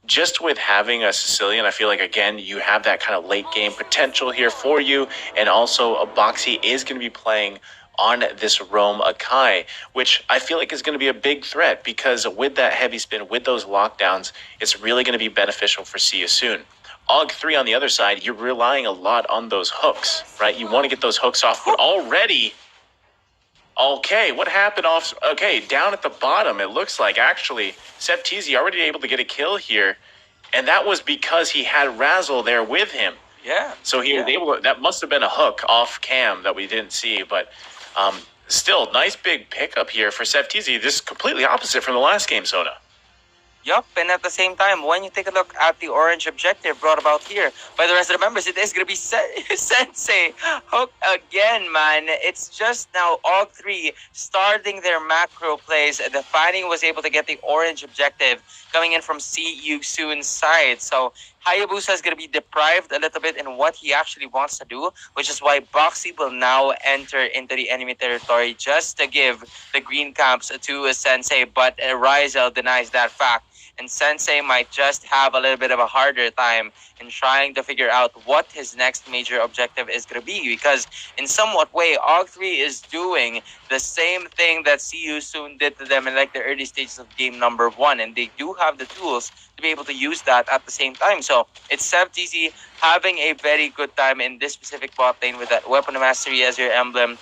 just with having a Sicilian, I feel like, again, you have that kind of late game potential here for you. And also, a Boxy is going to be playing on this Rome Akai, which I feel like is going to be a big threat because with that heavy spin, with those lockdowns, it's really going to be beneficial for See You Soon. AUG3 on the other side, you're relying a lot on those hooks, right? You want to get those hooks off, but already... Okay, what happened off... Okay, down at the bottom, it looks like, actually, Septizi already able to get a kill here, and that was because he had Razzle there with him. Yeah. So he was able to... That must have been a hook off cam that we didn't see, but still, nice big pickup here for Septizi. This is completely opposite from the last game, Sona. Yup, and at the same time, when you take a look at the orange objective brought about here by the rest of the members, it is going to be Sensei hook again, man. It's just now AUG3 starting their macro plays. The Fighting was able to get the orange objective coming in from See You Soon's side. So Hayabusa is going to be deprived a little bit in what he actually wants to do, which is why Boxy will now enter into the enemy territory just to give the green camps to Sensei, but Rizel denies that fact. And Sensei might just have a little bit of a harder time in trying to figure out what his next major objective is going to be, because in somewhat way, AUG3 is doing the same thing that See You Soon did to them in like the early stages of game number 1, and they do have the tools to be able to use that at the same time. So it's SevTZ having a very good time in this specific bot lane with that Weapon of Mastery as your emblem.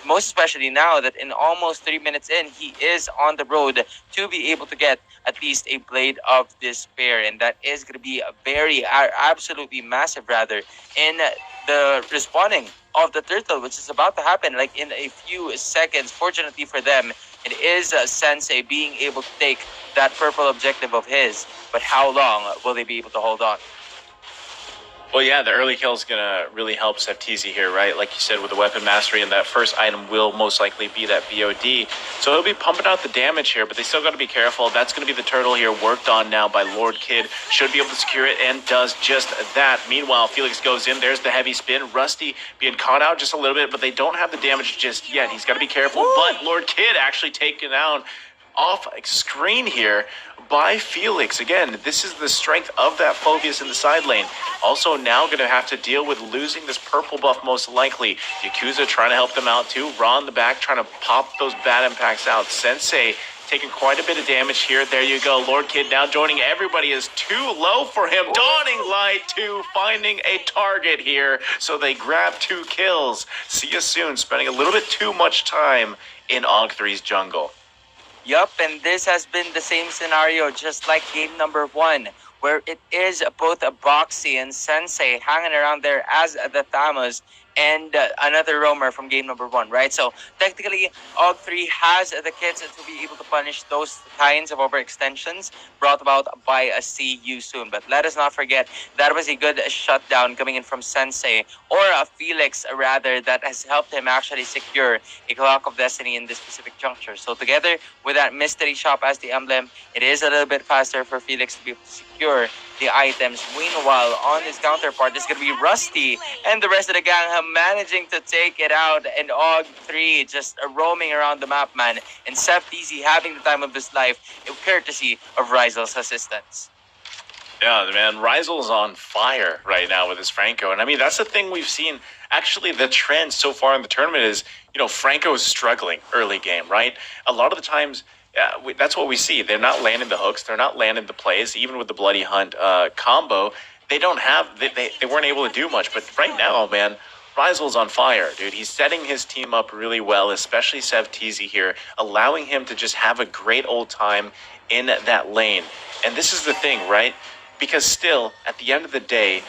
Most especially now that in almost 3 minutes in, he is on the road to be able to get at least a Blade of Despair, and that is going to be a very absolutely massive rather in the respawning of the turtle, which is about to happen like in a few seconds. Fortunately for them, it is Sensei being able to take that purple objective of his, but how long will they be able to hold on? Well, yeah, the early kill is going to really help Septizi here, right? Like you said, with the Weapon Mastery, and that first item will most likely be that BOD. So he'll be pumping out the damage here, but they still got to be careful. That's going to be the turtle here, worked on now by Lord Kid. Should be able to secure it, and does just that. Meanwhile, Felix goes in. There's the heavy spin. Rusty being caught out just a little bit, but they don't have the damage just yet. He's got to be careful, but Lord Kid actually taken out off screen here by Felix. Again, this is the strength of that focus in the side lane. Also now going to have to deal with losing this purple buff most likely. Yakuza trying to help them out too. Raw in the back trying to pop those bad impacts out. Sensei taking quite a bit of damage here. There you go. Lord Kid now joining. Everybody is too low for him. Dawning Light 2 finding a target here. So they grab 2 kills. See you soon. Spending a little bit too much time in AUG3's jungle. Yup, and this has been the same scenario just like game number 1, where it is both a Boxy and Sensei hanging around there as the Thanos and another roamer from game number 1, right? So technically, AUG3 has the kits to be able to punish those kinds of overextensions brought about by a See You Soon. But let us not forget, that was a good shutdown coming in from Sensei, or a Felix rather, that has helped him actually secure a Clock of Destiny in this specific juncture. So together with that Mystery Shop as the emblem, it is a little bit faster for Felix to be able to secure the items. Meanwhile, on his counterpart is going to be Rusty and the rest of the gang managing to take it out, and AUG3 just roaming around the map, man, and SevTZ having the time of his life, courtesy of Rizel's assistance. Yeah, man, Rizel's on fire right now with his Franco. And I mean, that's the thing we've seen. Actually, the trend so far in the tournament is, you know, Franco is struggling early game, right? A lot of the times, that's what we see. They're not landing the hooks. They're not landing the plays. Even with the Bloody Hunt combo, they don't have, they weren't able to do much. But right now, man, Rizel's on fire, dude. He's setting his team up really well, especially SevTZ here, allowing him to just have a great old time in that lane. And this is the thing, right? Because still, at the end of the day,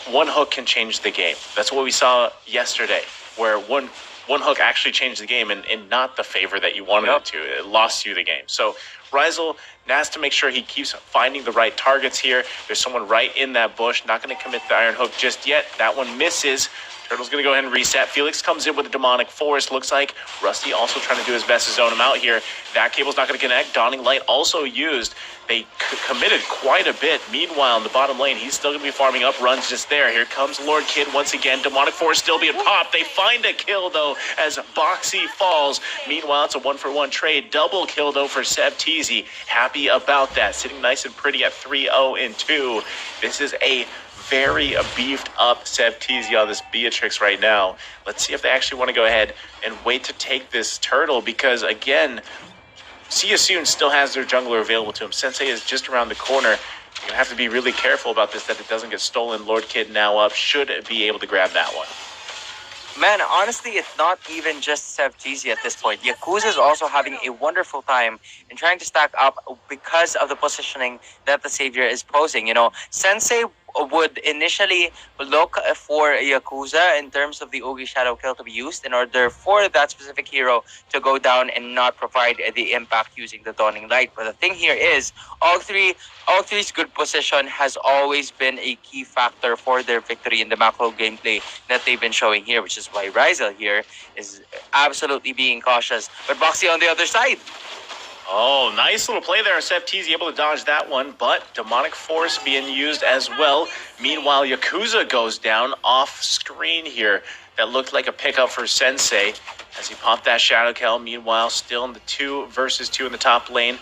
one hook can change the game. That's what we saw yesterday, where one hook actually changed the game and not the favor that you wanted it to. It lost you the game. So Rizel has to make sure he keeps finding the right targets here. There's someone right in that bush. Not going to commit the Iron Hook just yet. That one misses. Turtle's going to go ahead and reset. Felix comes in with a Demonic Force. Looks like Rusty also trying to do his best to zone him out here. That cable's not going to connect. Dawning Light also used. They committed quite a bit. Meanwhile, in the bottom lane, he's still going to be farming up runs just there. Here comes Lord Kid once again. Demonic Force still being popped. They find a kill, though, as Boxy falls. Meanwhile, it's a 1-for-1 trade. Double kill, though, for SevTZ. Happy happy about that, sitting nice and pretty at 3-0-2. This is a very beefed up Seb Teasy on this Beatrix right now. Let's see if they actually want to go ahead and wait to take this turtle, because again, See You Soon still has their jungler available to him. Sensei is just around the corner. You're going to have to be really careful about this, that it doesn't get stolen. Lord Kid now up, should be able to grab that one. Man, honestly, it's not even just Sevtisi at this point. Yakuza is also having a wonderful time in trying to stack up because of the positioning that the Savior is posing. You know, Sensei would initially look for Yakuza in terms of the Ogi Shadow Kill to be used in order for that specific hero to go down and not provide the impact using the Dawning Light. But the thing here is, AUG3's good position has always been a key factor for their victory in the macro gameplay that they've been showing here, which is why Rizel here is absolutely being cautious. But Boxy on the other side. Oh, nice little play there. Septi's able to dodge that one, but Demonic Force being used as well. Meanwhile, Yakuza goes down off screen here. That looked like a pickup for Sensei as he popped that Shadow Kill. Meanwhile, still in the 2 versus 2 in the top lane.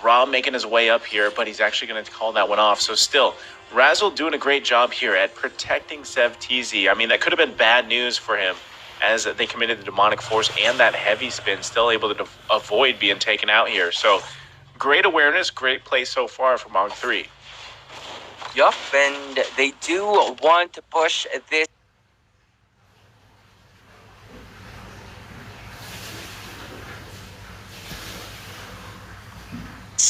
Ra making his way up here, but he's actually going to call that one off. So still, Razzle doing a great job here at protecting Sevtizi. I mean, that could have been bad news for him, as they committed the Demonic Force and that heavy spin, still able to avoid being taken out here. So great awareness, great play so far from AUG3. Yup, and they do want to push this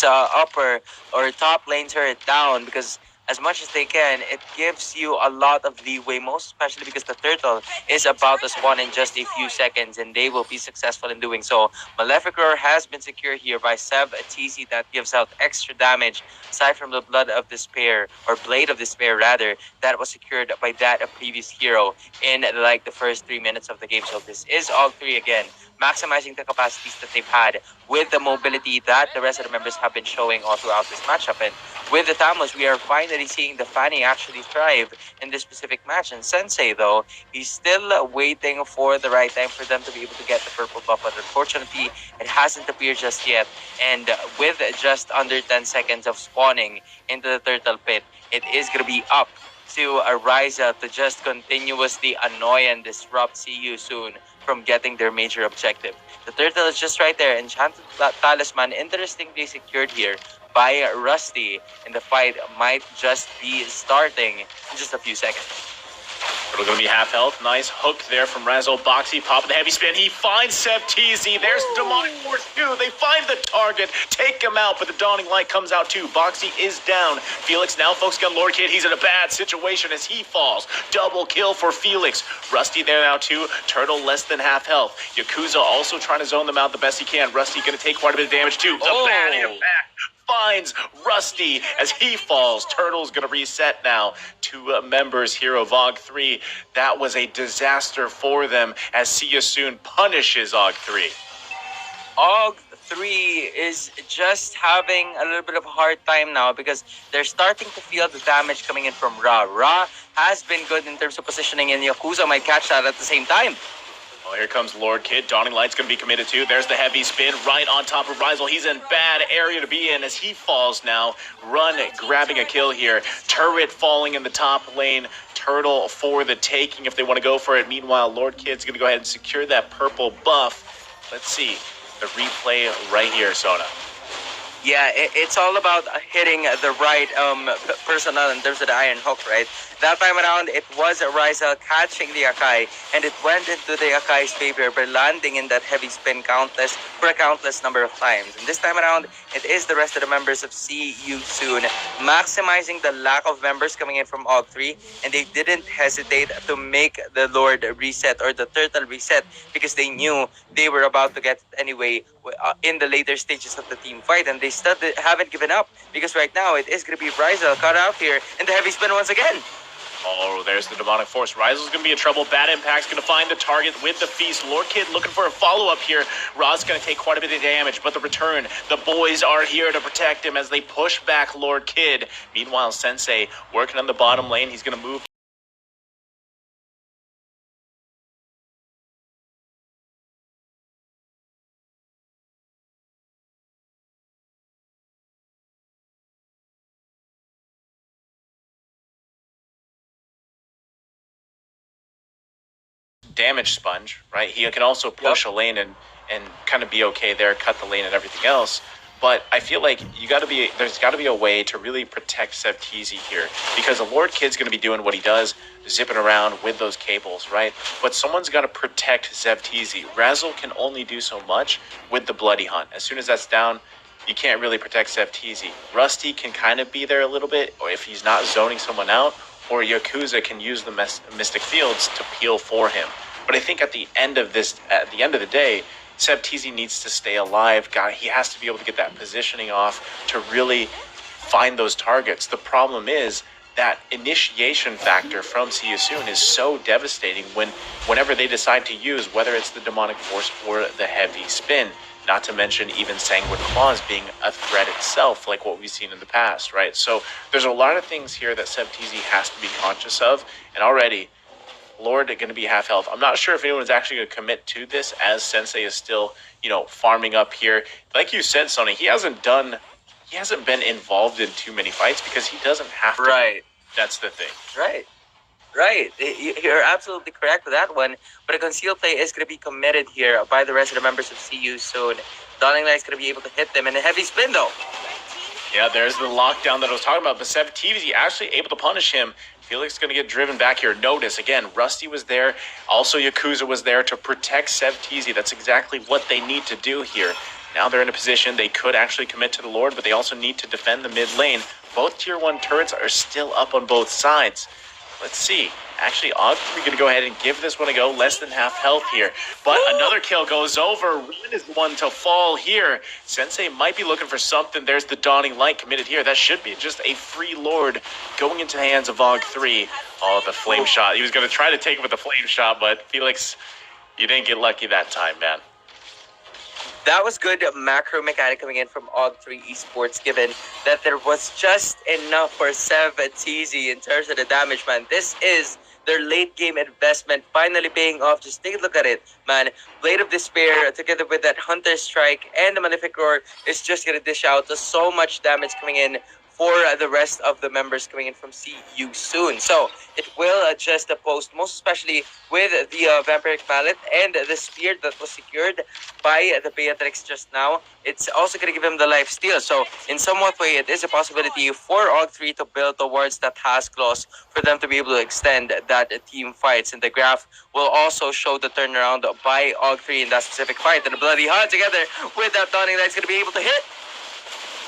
upper or top lane turret down, because as much as they can, it gives you a lot of leeway, most especially because the turtle is about to spawn in just a few seconds, and they will be successful in doing so. Malefic Roar has been secured here by Seb TC, that gives out extra damage, aside from the Blood of Despair, or Blade of Despair rather, that was secured by that previous hero in like the first 3 minutes of the game. So this is AUG3 again, maximizing the capacities that they've had with the mobility that the rest of the members have been showing all throughout this matchup. And with the Tamus, we are finally seeing the Fanny actually thrive in this specific match. And Sensei, though, he's still waiting for the right time for them to be able to get the purple buff, but unfortunately, it hasn't appeared just yet. And with just under 10 seconds of spawning into the turtle pit, it is going to be up to Ryza to just continuously annoy and disrupt See You Soon from getting their major objective. The turtle is just right there. Enchanted Talisman, interestingly secured here by Rusty, and the fight might just be starting in just a few seconds. Turtle gonna be half health. Nice hook there from Razzle. Boxy popping the heavy spin. He finds Septizi. There's Demonic Force too. They find the target, take him out, but the Dawning Light comes out too. Boxy is down. Felix now focusing on Lord Kid. He's in a bad situation as he falls. Double kill for Felix. Rusty there now too. Turtle less than half health. Yakuza also trying to zone them out the best he can. Rusty gonna take quite a bit of damage too. The bad impact finds Rusty as he falls. Turtle's going to reset now. 2 members here of AUG3. That was a disaster for them as See You Soon punishes AUG3. AUG3 is just having a little bit of a hard time now because they're starting to feel the damage coming in from Ra. Ra has been good in terms of positioning, and Yakuza might catch that at the same time. Well, here comes Lord Kid. Dawning Light's going to be committed to. There's the heavy spin right on top of Rizel. He's in bad area to be in as he falls now. Run grabbing a kill here. Turret falling in the top lane. Turtle for the taking if they want to go for it. Meanwhile, Lord Kid's going to go ahead and secure that purple buff. Let's see the replay right here, Sona. Yeah, it's all about hitting the right personnel in terms of the Iron Hook, right? That time around, it was Rizel catching the Akai, and it went into the Akai's favor by landing in that heavy spin for a countless number of times. And this time around, it is the rest of the members of See You Soon maximizing the lack of members coming in from AUG3, and they didn't hesitate to make the Lord reset or the Turtle reset because they knew they were about to get it anyway in the later stages of the team fight, and they still haven't given up because right now it is going to be Rizel cut out here in the heavy spin once again. Oh, there's the Demonic Force. Rizel's going to be in trouble. Bad Impact's going to find the target with the Feast. Lord Kid looking for a follow-up here. Ra's going to take quite a bit of damage, but the return, the boys are here to protect him as they push back Lord Kid. Meanwhile, Sensei working on the bottom lane. He's going to move damage sponge, right? He can also push a lane and kind of be okay there, cut the lane and everything else. But I feel like there's got to be a way to really protect Sevtizi here, because the Lord Kid's going to be doing what he does, zipping around with those cables, right? But someone's got to protect Sevtizi. Razzle can only do so much with the Bloody Hunt. As soon as that's down, you can't really protect Sevtizi. Rusty can kind of be there a little bit, or if he's not zoning someone out, or Yakuza can use the Mystic Fields to peel for him. But I think at the end of the day, Sevtizi needs to stay alive. He has to be able to get that positioning off to really find those targets. The problem is that initiation factor from See You Soon is so devastating whenever they decide to use, whether it's the Demonic Force or the Heavy Spin. Not to mention even Sanguine Claws being a threat itself, like what we've seen in the past, right? So there's a lot of things here that Sevtizi has to be conscious of, and already Lord going to be half health. I'm not sure if anyone's actually going to commit to this, as Sensei is still, farming up here. Like you said, Sonny, he hasn't been involved in too many fights because he doesn't have to. Right. That's the thing. Right. You're absolutely correct with that one. But a concealed play is going to be committed here by the rest of the members of CU soon. Dawning Light is going to be able to hit them in a heavy spin, though. Yeah, there's the lockdown that I was talking about. But Sevtizi actually able to punish him. Felix is going to get driven back here. Notice, again, Rusty was there. Also, Yakuza was there to protect Sevtizi. That's exactly what they need to do here. Now they're in a position they could actually commit to the Lord, but they also need to defend the mid lane. Both Tier 1 turrets are still up on both sides. Let's see. Actually, AUG3 going to go ahead and give this one a go. Less than half health here. But another kill goes over. Ruin is the one to fall here. Sensei might be looking for something. There's the Dawning Light committed here. That should be just a free Lord going into the hands of AUG3. Oh, the flame shot. He was going to try to take it with the flame shot, but Felix, you didn't get lucky that time, man. That was good macro mechanic coming in from AUG3 Esports, given that there was just enough for Sevtizi in terms of the damage, man. This is their late game investment finally paying off. Just take a look at it, man. Blade of Despair together with that Hunter Strike and the Malefic Roar is just going to dish out so much damage coming in for the rest of the members coming in from CU soon. So it will adjust the post, most especially with the Vampiric Mallet and the Spear that was secured by the Beatrix just now. It's also going to give him the life steal. So in somewhat way, it is a possibility for AUG3 to build towards that task clause for them to be able to extend that team fights. And the graph will also show the turnaround by AUG3 in that specific fight. And the Bloody Hunt together with that Dawning Light is going to be able to hit.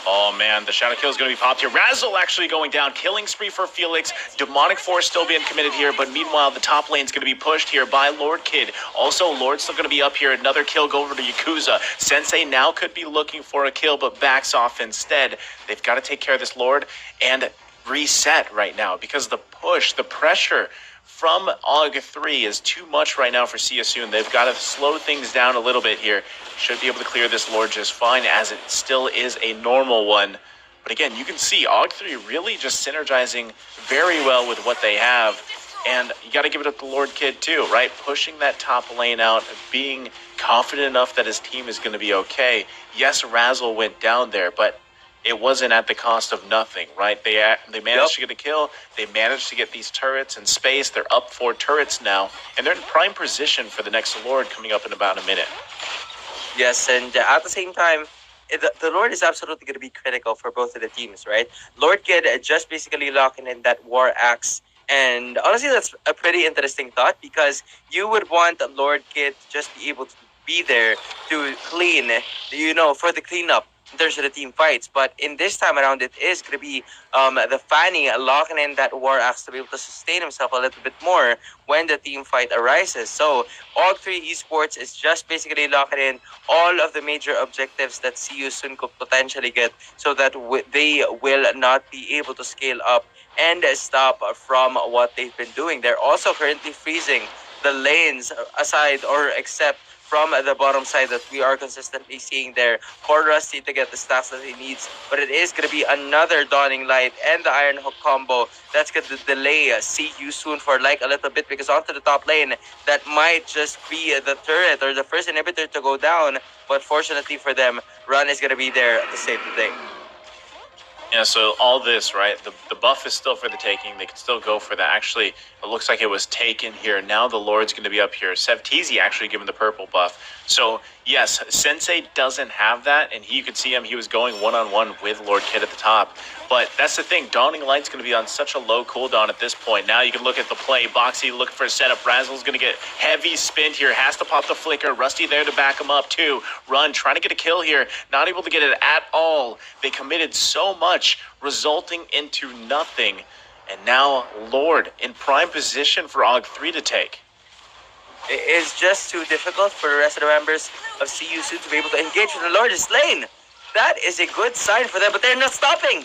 Oh man, the Shadow Kill is going to be popped here. Razzle actually going down. Killing spree for Felix. Demonic Force still being committed here, but meanwhile, the top lane is going to be pushed here by Lord Kid. Also, Lord's still going to be up here. Another kill go over to Yakuza. Sensei now could be looking for a kill, but backs off instead. They've got to take care of this Lord and reset right now because the push, the pressure from AUG3 is too much right now for See You Soon. They've got to slow things down a little bit here. Should be able to clear this Lord just fine, as it still is a normal one. But again, you can see AUG3 really just synergizing very well with what they have. And you got to give it up to Lord Kid too, right? Pushing that top lane out, being confident enough that his team is going to be okay. Yes, Razzle went down there, but it wasn't at the cost of nothing, right? They managed to get a kill. They managed to get these turrets in space. They're up 4 turrets now, and they're in prime position for the next Lord coming up in about a minute. Yes, and at the same time, the Lord is absolutely going to be critical for both of the teams, right? Lord Kid just basically locking in that War Axe. And honestly, that's a pretty interesting thought, because you would want Lord Kid to just be able to be there to clean, for the cleanup in terms of the team fights. But in this time around, it is going to be the Fanny locking in that War Axe to be able to sustain himself a little bit more when the team fight arises. So AUG3 Esports is just basically locking in all of the major objectives that CU soon could potentially get, so that they will not be able to scale up and stop from what they've been doing. They're also currently freezing the lanes aside or except from the bottom side that we are consistently seeing there for Rusty to get the stats that he needs. But it is going to be another Dawning Light and the Iron Hook combo that's going to delay See You Soon for like a little bit, because onto the top lane, that might just be the turret or the first inhibitor to go down. But fortunately for them, Run is going to be there to save the day. Yeah, so all this, right? The buff is still for the taking. They can still go for that. Actually, it looks like it was taken here. Now the Lord's going to be up here. Sevtizi actually given the purple buff. So, yes, Sensei doesn't have that, and you could see him. He was going one-on-one with Lord Kid at the top. But that's the thing. Dawning Light's going to be on such a low cooldown at this point. Now you can look at the play. Boxy looking for a setup. Razzle's going to get heavy spinned here. Has to pop the flicker. Rusty there to back him up, too. Run, trying to get a kill here. Not able to get it at all. They committed so much, resulting into nothing. And now Lord in prime position for AUG3 to take. It is just too difficult for the rest of the members of CU Soon to be able to engage with the Lord's lane. That is a good sign for them, but they're not stopping.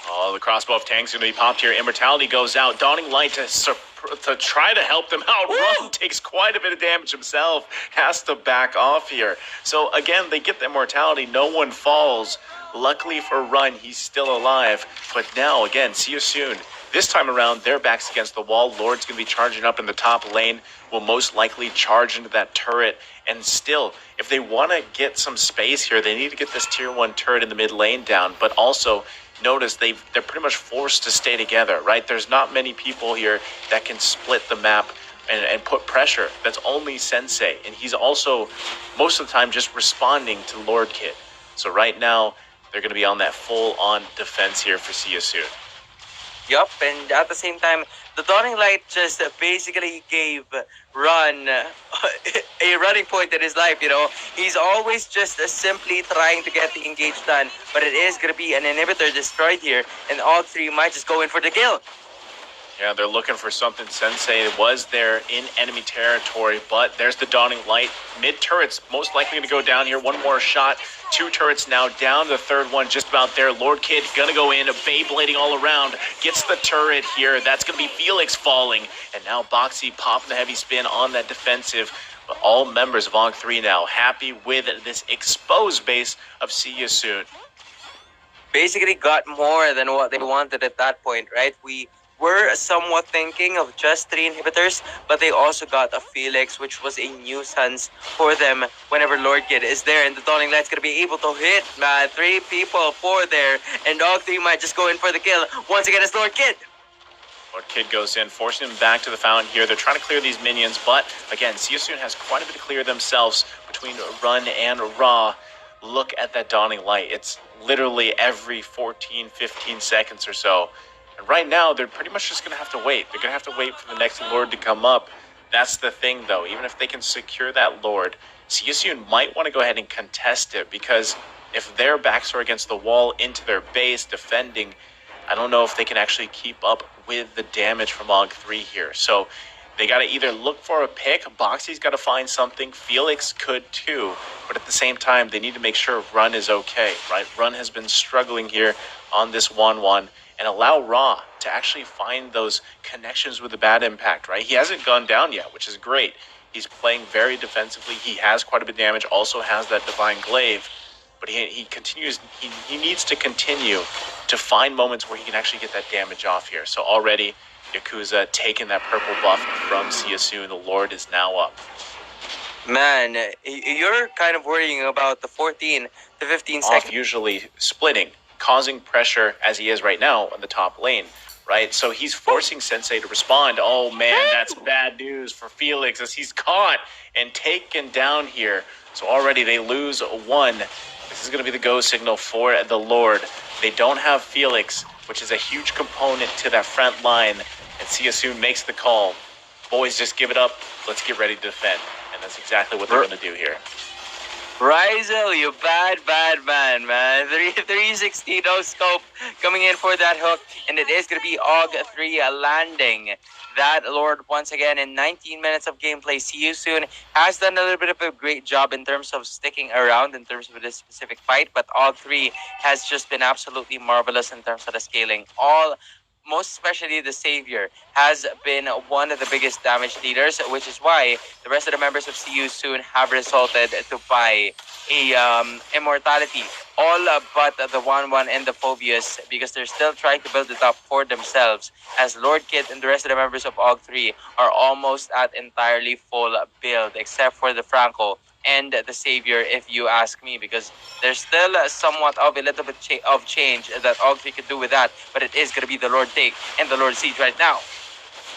Oh, the crossbow of tanks going to be popped here. Immortality goes out. Dawning Light to try to help them out. Run takes quite a bit of damage himself. Has to back off here. So again, they get the immortality. No one falls. Luckily for Run, he's still alive. But now, again, see you soon. This time around, their back's against the wall. Lord's going to be charging up in the top lane. Will most likely charge into that turret. And still, if they want to get some space here, they need to get this tier 1 turret in the mid lane down. But also, notice they're pretty much forced to stay together, right? There's not many people here that can split the map and put pressure. That's only Sensei. And he's also, most of the time, just responding to Lord Kid. So right now, they're going to be on that full-on defense here for See You Soon. Yup, and at the same time, the Dawning Light just basically gave Run a running point in his life, you know. He's always just simply trying to get the engage done, but it is going to be an inhibitor destroyed here, and AUG3 might just go in for the kill. Yeah, they're looking for something. Sensei was there in enemy territory, but there's the Dawning Light. Mid turret's most likely going to go down here. One more shot. 2 turrets now down. The third one just about there. Lord Kid going to go in. Beyblading all around. Gets the turret here. That's going to be Felix falling. And now Boxy popping the heavy spin on that defensive. But all members of AUG3 now happy with this exposed base of See You Soon. Basically got more than what they wanted at that point, right? We were somewhat thinking of just 3 inhibitors, but they also got a Felix, which was a nuisance for them whenever Lord Kid is there. And the Dawning Light's going to be able to hit, man. 3 people, 4 there. And AUG3 might just go in for the kill. Once again, it's Lord Kid. Lord Kid goes in, forcing him back to the fountain here. They're trying to clear these minions, but again, See You Soon has quite a bit to clear themselves between Run and Raw. Look at that Dawning Light. It's literally every 14, 15 seconds or so. And right now, they're pretty much just going to have to wait. They're going to have to wait for the next Lord to come up. That's the thing, though. Even if they can secure that Lord, See You Soon might want to go ahead and contest it, because if their backs are against the wall into their base defending, I don't know if they can actually keep up with the damage from AUG3 here. So they got to either look for a pick. Boxy's got to find something. Felix could too. But at the same time, they need to make sure Run is okay, right? Run has been struggling here on this 1-1. And allow Raw to actually find those connections with the bad impact, right? He hasn't gone down yet, which is great. He's playing very defensively. He has quite a bit of damage, also has that Divine Glaive. But he continues, he needs to continue to find moments where he can actually get that damage off here. So already, Yakuza taking that purple buff from See You Soon. The Lord is now up. Man, you're kind of worrying about the 14 to 15 seconds. Off usually splitting, causing pressure as he is right now on the top lane, right? So he's forcing Sensei to respond. Oh man, that's bad news for Felix as he's caught and taken down here. So already they lose 1. This is going to be the go signal for the Lord. They don't have Felix, which is a huge component to that front line. And See You Soon makes the call. Boys, just give it up. Let's get ready to defend. And that's exactly what they're going to do here. Rizel, you bad man. 360 no scope coming in for that hook, and it is going to be AUG3 landing that Lord once again in 19 minutes of gameplay. See You Soon has done a little bit of a great job in terms of sticking around in terms of this specific fight, but AUG3 has just been absolutely marvelous in terms of the scaling. Most especially the Savior, has been one of the biggest damage dealers, which is why the rest of the members of See You Soon have resulted to buy a immortality, all but the 1-1 and the Phobius, because they're still trying to build it up for themselves, as Lord Kid and the rest of the members of AUG3 are almost at entirely full build, except for the Franco and the savior, if you ask me, because there's still somewhat of a little bit of change that AUG3 could do with that, but it is going to be the Lord take and the Lord siege right now.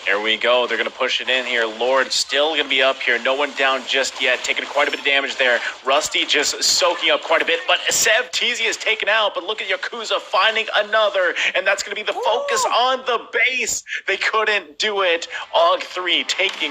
Here we go. They're going to push it in here. Lord still going to be up here. No one down just yet. Taking quite a bit of damage there. Rusty just soaking up quite a bit. But Sev Teasy is taken out. But look at Yakuza finding another. And that's going to be the focus on the base. They couldn't do it. AUG3 taking